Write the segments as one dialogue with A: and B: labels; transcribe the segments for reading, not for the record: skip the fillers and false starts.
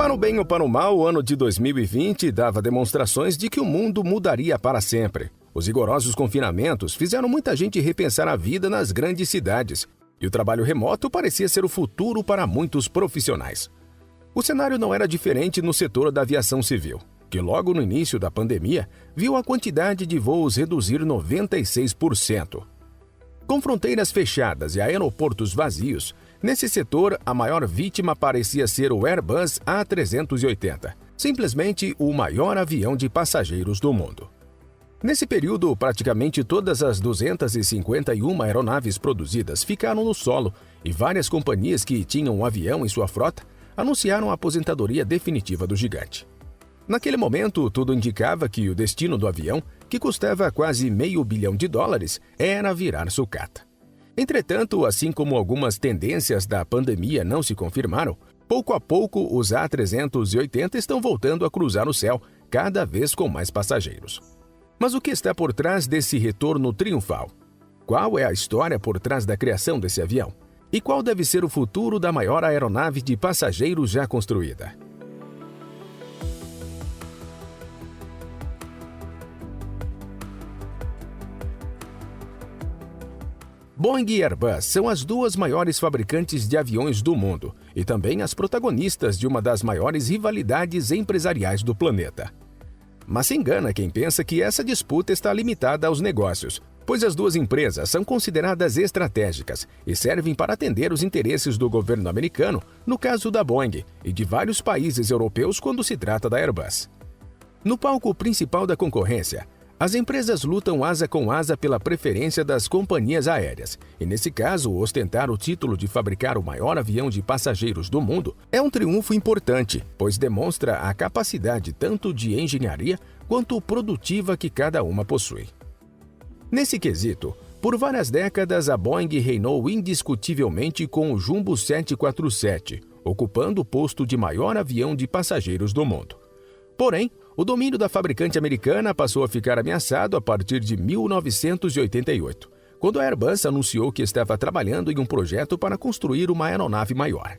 A: Para o bem ou para o mal, o ano de 2020 dava demonstrações de que o mundo mudaria para sempre. Os rigorosos confinamentos fizeram muita gente repensar a vida nas grandes cidades, e o trabalho remoto parecia ser o futuro para muitos profissionais. O cenário não era diferente no setor da aviação civil, que logo no início da pandemia viu a quantidade de voos reduzir 96%. Com fronteiras fechadas e aeroportos vazios, nesse setor a maior vítima parecia ser o Airbus A380, simplesmente o maior avião de passageiros do mundo. Nesse período, praticamente todas as 251 aeronaves produzidas ficaram no solo e várias companhias que tinham um avião em sua frota anunciaram a aposentadoria definitiva do gigante. Naquele momento, tudo indicava que o destino do avião, que custava quase $500 milhão, era virar sucata. Entretanto, assim como algumas tendências da pandemia não se confirmaram, pouco a pouco os A380 estão voltando a cruzar o céu, cada vez com mais passageiros. Mas o que está por trás desse retorno triunfal? Qual é a história por trás da criação desse avião? E qual deve ser o futuro da maior aeronave de passageiros já construída? Boeing e Airbus são as duas maiores fabricantes de aviões do mundo e também as protagonistas de uma das maiores rivalidades empresariais do planeta. Mas se engana quem pensa que essa disputa está limitada aos negócios, pois as duas empresas são consideradas estratégicas e servem para atender os interesses do governo americano, no caso da Boeing, e de vários países europeus quando se trata da Airbus. No palco principal da concorrência, as empresas lutam asa com asa pela preferência das companhias aéreas, e nesse caso, ostentar o título de fabricar o maior avião de passageiros do mundo é um triunfo importante, pois demonstra a capacidade tanto de engenharia quanto produtiva que cada uma possui. Nesse quesito, por várias décadas a Boeing reinou indiscutivelmente com o Jumbo 747, ocupando o posto de maior avião de passageiros do mundo. Porém, o domínio da fabricante americana passou a ficar ameaçado a partir de 1988, quando a Airbus anunciou que estava trabalhando em um projeto para construir uma aeronave maior.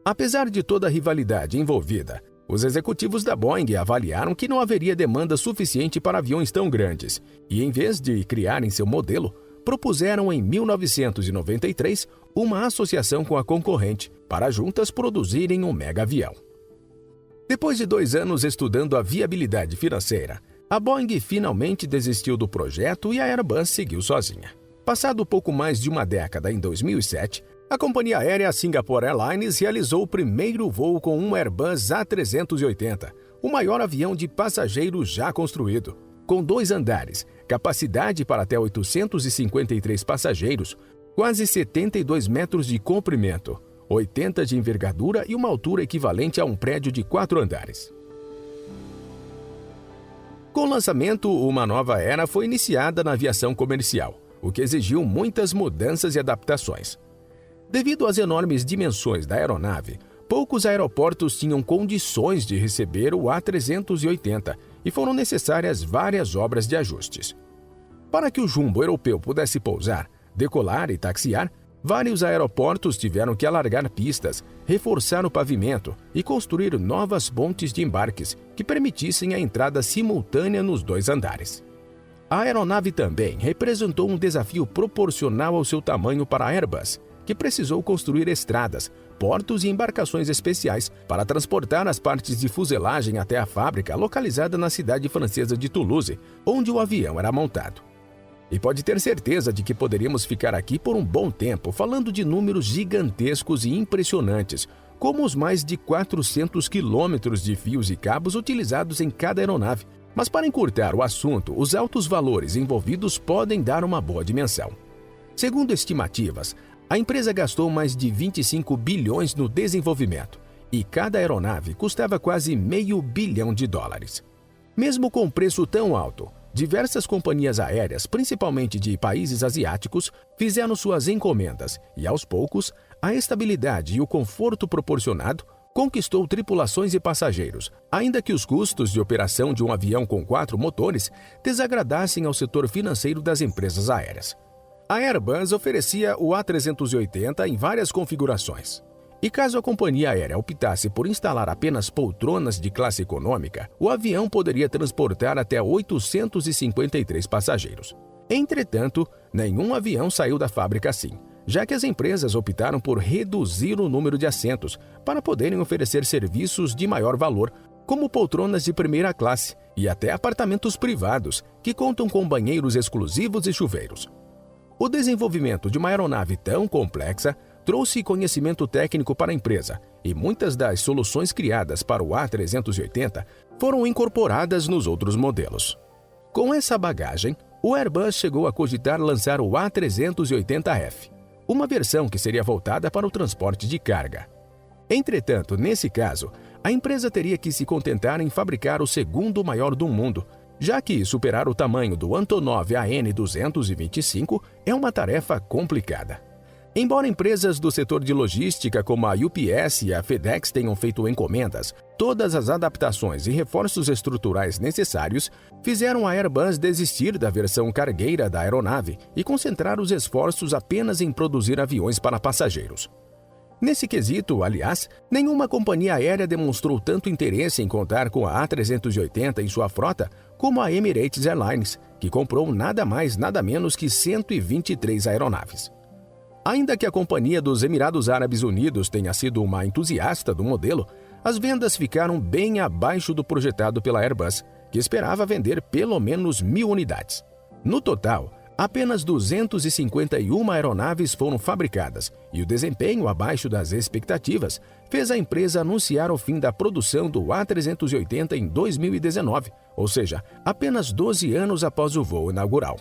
A: Apesar de toda a rivalidade envolvida, os executivos da Boeing avaliaram que não haveria demanda suficiente para aviões tão grandes e, em vez de criarem seu modelo, propuseram em 1993 uma associação com a concorrente para juntas produzirem um mega-avião. Depois de 2 anos estudando a viabilidade financeira, a Boeing finalmente desistiu do projeto e a Airbus seguiu sozinha. Passado pouco mais de uma década, em 2007, a companhia aérea Singapore Airlines realizou o primeiro voo com um Airbus A380, o maior avião de passageiros já construído. Com 2 andares, capacidade para até 853 passageiros, quase 72 metros de comprimento, 80 de envergadura e uma altura equivalente a um prédio de 4 andares. Com o lançamento, uma nova era foi iniciada na aviação comercial, o que exigiu muitas mudanças e adaptações. Devido às enormes dimensões da aeronave, poucos aeroportos tinham condições de receber o A380 e foram necessárias várias obras de ajustes. Para que o jumbo europeu pudesse pousar, decolar e taxiar, vários aeroportos tiveram que alargar pistas, reforçar o pavimento e construir novas pontes de embarques que permitissem a entrada simultânea nos 2 andares. A aeronave também representou um desafio proporcional ao seu tamanho para a Airbus, que precisou construir estradas, portos e embarcações especiais para transportar as partes de fuselagem até a fábrica localizada na cidade francesa de Toulouse, onde o avião era montado. E pode ter certeza de que poderíamos ficar aqui por um bom tempo falando de números gigantescos e impressionantes, como os mais de 400 quilômetros de fios e cabos utilizados em cada aeronave. Mas para encurtar o assunto, os altos valores envolvidos podem dar uma boa dimensão. Segundo estimativas, a empresa gastou mais de 25 bilhões no desenvolvimento, e cada aeronave custava quase $500 bilhão. Mesmo com um preço tão alto, diversas companhias aéreas, principalmente de países asiáticos, fizeram suas encomendas e, aos poucos, a estabilidade e o conforto proporcionado conquistou tripulações e passageiros, ainda que os custos de operação de um avião com 4 motores desagradassem ao setor financeiro das empresas aéreas. A Airbus oferecia o A380 em várias configurações. E caso a companhia aérea optasse por instalar apenas poltronas de classe econômica, o avião poderia transportar até 853 passageiros. Entretanto, nenhum avião saiu da fábrica assim, já que as empresas optaram por reduzir o número de assentos para poderem oferecer serviços de maior valor, como poltronas de primeira classe e até apartamentos privados, que contam com banheiros exclusivos e chuveiros. O desenvolvimento de uma aeronave tão complexa trouxe conhecimento técnico para a empresa, e muitas das soluções criadas para o A380 foram incorporadas nos outros modelos. Com essa bagagem, o Airbus chegou a cogitar lançar o A380F, uma versão que seria voltada para o transporte de carga. Entretanto, nesse caso, a empresa teria que se contentar em fabricar o segundo maior do mundo, já que superar o tamanho do Antonov AN-225 é uma tarefa complicada. Embora empresas do setor de logística como a UPS e a FedEx tenham feito encomendas, todas as adaptações e reforços estruturais necessários fizeram a Airbus desistir da versão cargueira da aeronave e concentrar os esforços apenas em produzir aviões para passageiros. Nesse quesito, aliás, nenhuma companhia aérea demonstrou tanto interesse em contar com a A380 em sua frota como a Emirates Airlines, que comprou nada mais nada menos que 123 aeronaves. Ainda que a Companhia dos Emirados Árabes Unidos tenha sido uma entusiasta do modelo, as vendas ficaram bem abaixo do projetado pela Airbus, que esperava vender pelo menos 1.000 unidades. No total, apenas 251 aeronaves foram fabricadas, e o desempenho abaixo das expectativas fez a empresa anunciar o fim da produção do A380 em 2019, ou seja, apenas 12 anos após o voo inaugural.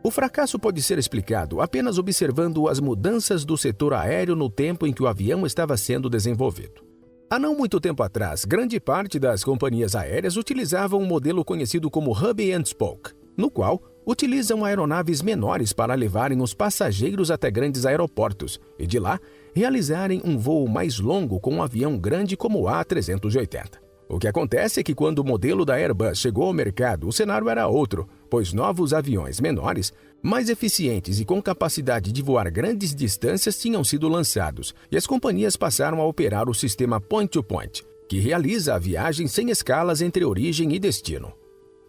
A: O fracasso pode ser explicado apenas observando as mudanças do setor aéreo no tempo em que o avião estava sendo desenvolvido. Há não muito tempo atrás, grande parte das companhias aéreas utilizavam um modelo conhecido como Hub and Spoke, no qual utilizam aeronaves menores para levarem os passageiros até grandes aeroportos e de lá realizarem um voo mais longo com um avião grande como o A380. O que acontece é que quando o modelo da Airbus chegou ao mercado, o cenário era outro, pois novos aviões menores, mais eficientes e com capacidade de voar grandes distâncias tinham sido lançados, e as companhias passaram a operar o sistema point-to-point, que realiza a viagem sem escalas entre origem e destino.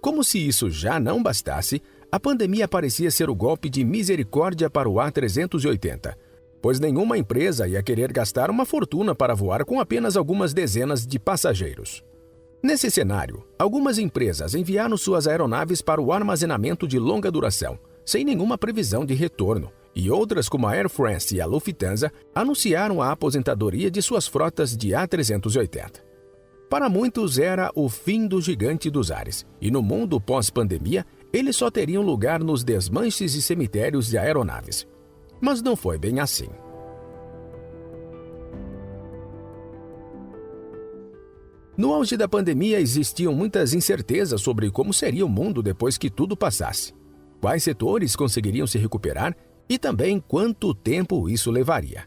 A: Como se isso já não bastasse, a pandemia parecia ser o golpe de misericórdia para o A380, pois nenhuma empresa ia querer gastar uma fortuna para voar com apenas algumas dezenas de passageiros. Nesse cenário, algumas empresas enviaram suas aeronaves para o armazenamento de longa duração, sem nenhuma previsão de retorno, e outras, como a Air France e a Lufthansa, anunciaram a aposentadoria de suas frotas de A380. Para muitos era o fim do gigante dos ares, e no mundo pós-pandemia, eles só teriam lugar nos desmanches e cemitérios de aeronaves. Mas não foi bem assim. No auge da pandemia, existiam muitas incertezas sobre como seria o mundo depois que tudo passasse, quais setores conseguiriam se recuperar e também quanto tempo isso levaria.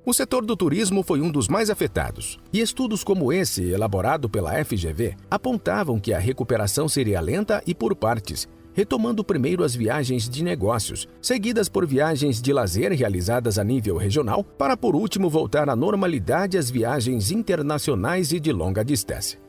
A: O setor do turismo foi um dos mais afetados, e estudos como esse, elaborado pela FGV, apontavam que a recuperação seria lenta e por partes, retomando primeiro as viagens de negócios, seguidas por viagens de lazer realizadas a nível regional, para por último voltar à normalidade as viagens internacionais e de longa distância.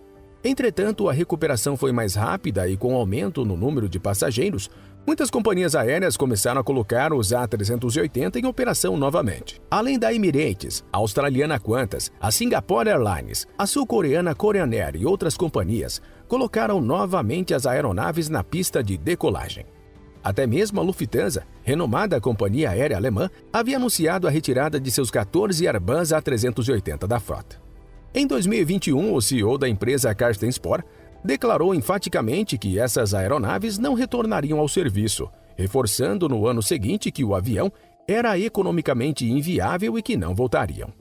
A: Entretanto, a recuperação foi mais rápida e com aumento no número de passageiros, muitas companhias aéreas começaram a colocar os A380 em operação novamente. Além da Emirates, a australiana Qantas, a Singapore Airlines, a sul-coreana Korean Air e outras companhias colocaram novamente as aeronaves na pista de decolagem. Até mesmo a Lufthansa, renomada companhia aérea alemã, havia anunciado a retirada de seus 14 Airbus A380 da frota. Em 2021, o CEO da empresa Carsten Spohr declarou enfaticamente que essas aeronaves não retornariam ao serviço, reforçando no ano seguinte que o avião era economicamente inviável e que não voltariam.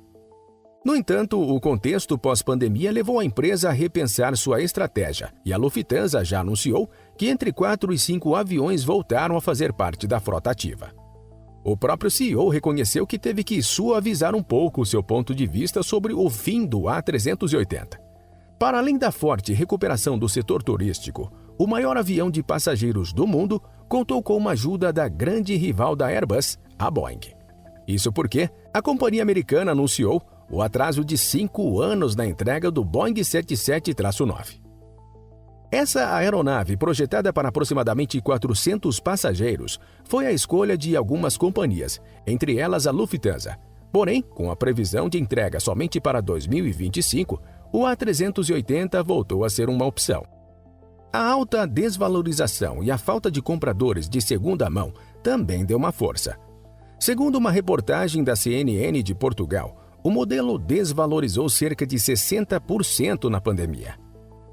A: No entanto, o contexto pós-pandemia levou a empresa a repensar sua estratégia, e a Lufthansa já anunciou que entre 4 e 5 aviões voltaram a fazer parte da frota ativa. O próprio CEO reconheceu que teve que suavizar um pouco o seu ponto de vista sobre o fim do A380. Para além da forte recuperação do setor turístico, o maior avião de passageiros do mundo contou com uma ajuda da grande rival da Airbus, a Boeing. Isso porque a companhia americana anunciou o atraso de 5 anos na entrega do Boeing 77-9. Essa aeronave, projetada para aproximadamente 400 passageiros, foi a escolha de algumas companhias, entre elas a Lufthansa. Porém, com a previsão de entrega somente para 2025, o A380 voltou a ser uma opção. A alta desvalorização e a falta de compradores de segunda mão também deu uma força. Segundo uma reportagem da CNN de Portugal, o modelo desvalorizou cerca de 60% na pandemia.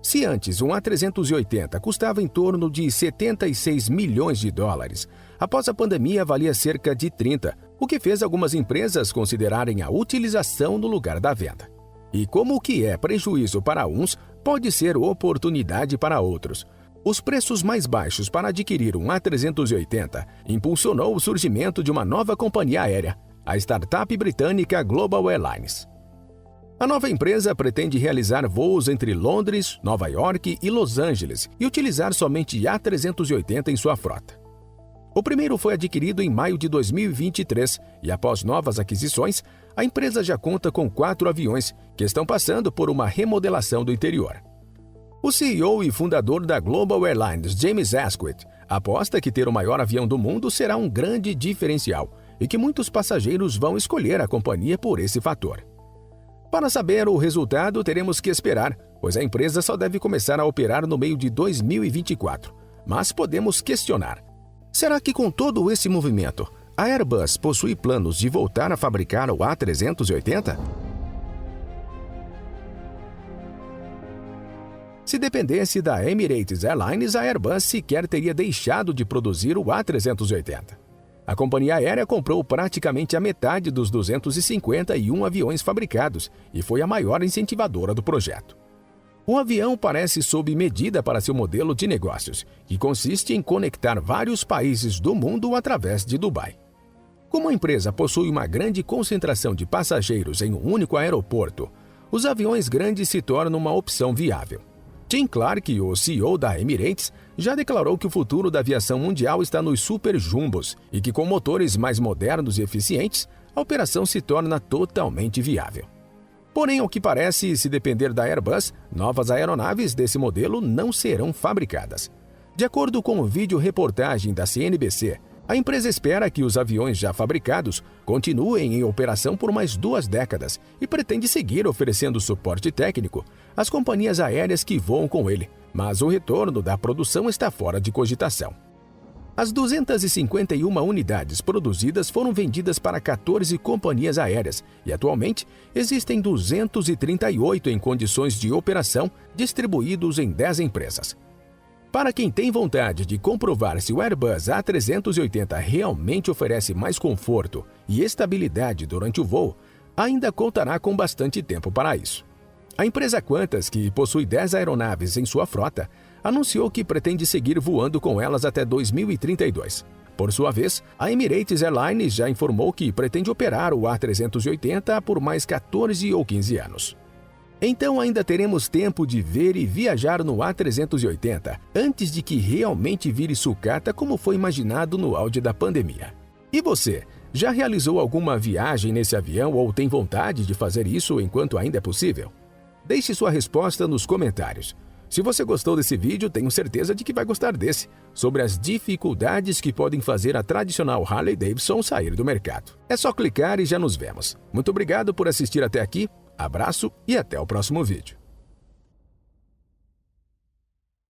A: Se antes um A380 custava em torno de 76 milhões de dólares, após a pandemia valia cerca de 30, o que fez algumas empresas considerarem a utilização no lugar da venda. E como o que é prejuízo para uns pode ser oportunidade para outros. Os preços mais baixos para adquirir um A380 impulsionou o surgimento de uma nova companhia aérea, a startup britânica Global Airlines. A nova empresa pretende realizar voos entre Londres, Nova York e Los Angeles e utilizar somente A380 em sua frota. O primeiro foi adquirido em maio de 2023 e, após novas aquisições, a empresa já conta com 4 aviões que estão passando por uma remodelação do interior. O CEO e fundador da Global Airlines, James Asquith, aposta que ter o maior avião do mundo será um grande diferencial e que muitos passageiros vão escolher a companhia por esse fator. Para saber o resultado, teremos que esperar, pois a empresa só deve começar a operar no meio de 2024. Mas podemos questionar: será que com todo esse movimento, a Airbus possui planos de voltar a fabricar o A380? Se dependesse da Emirates Airlines, a Airbus sequer teria deixado de produzir o A380. A companhia aérea comprou praticamente a metade dos 251 aviões fabricados e foi a maior incentivadora do projeto. O avião parece sob medida para seu modelo de negócios, que consiste em conectar vários países do mundo através de Dubai. Como a empresa possui uma grande concentração de passageiros em um único aeroporto, os aviões grandes se tornam uma opção viável. Tim Clark, o CEO da Emirates, já declarou que o futuro da aviação mundial está nos super jumbos e que com motores mais modernos e eficientes, a operação se torna totalmente viável. Porém, ao que parece, se depender da Airbus, novas aeronaves desse modelo não serão fabricadas. De acordo com o vídeo-reportagem da CNBC, a empresa espera que os aviões já fabricados continuem em operação por mais 2 décadas e pretende seguir oferecendo suporte técnico às companhias aéreas que voam com ele, mas o retorno da produção está fora de cogitação. As 251 unidades produzidas foram vendidas para 14 companhias aéreas e, atualmente, existem 238 em condições de operação distribuídos em 10 empresas. Para quem tem vontade de comprovar se o Airbus A380 realmente oferece mais conforto e estabilidade durante o voo, ainda contará com bastante tempo para isso. A empresa Qantas, que possui 10 aeronaves em sua frota, anunciou que pretende seguir voando com elas até 2032. Por sua vez, a Emirates Airlines já informou que pretende operar o A380 por mais 14 ou 15 anos. Então ainda teremos tempo de ver e viajar no A380 antes de que realmente vire sucata como foi imaginado no auge da pandemia. E você, já realizou alguma viagem nesse avião ou tem vontade de fazer isso enquanto ainda é possível? Deixe sua resposta nos comentários. Se você gostou desse vídeo, tenho certeza de que vai gostar desse, sobre as dificuldades que podem fazer a tradicional Harley-Davidson sair do mercado. É só clicar e já nos vemos. Muito obrigado por assistir até aqui. Abraço e até o próximo vídeo.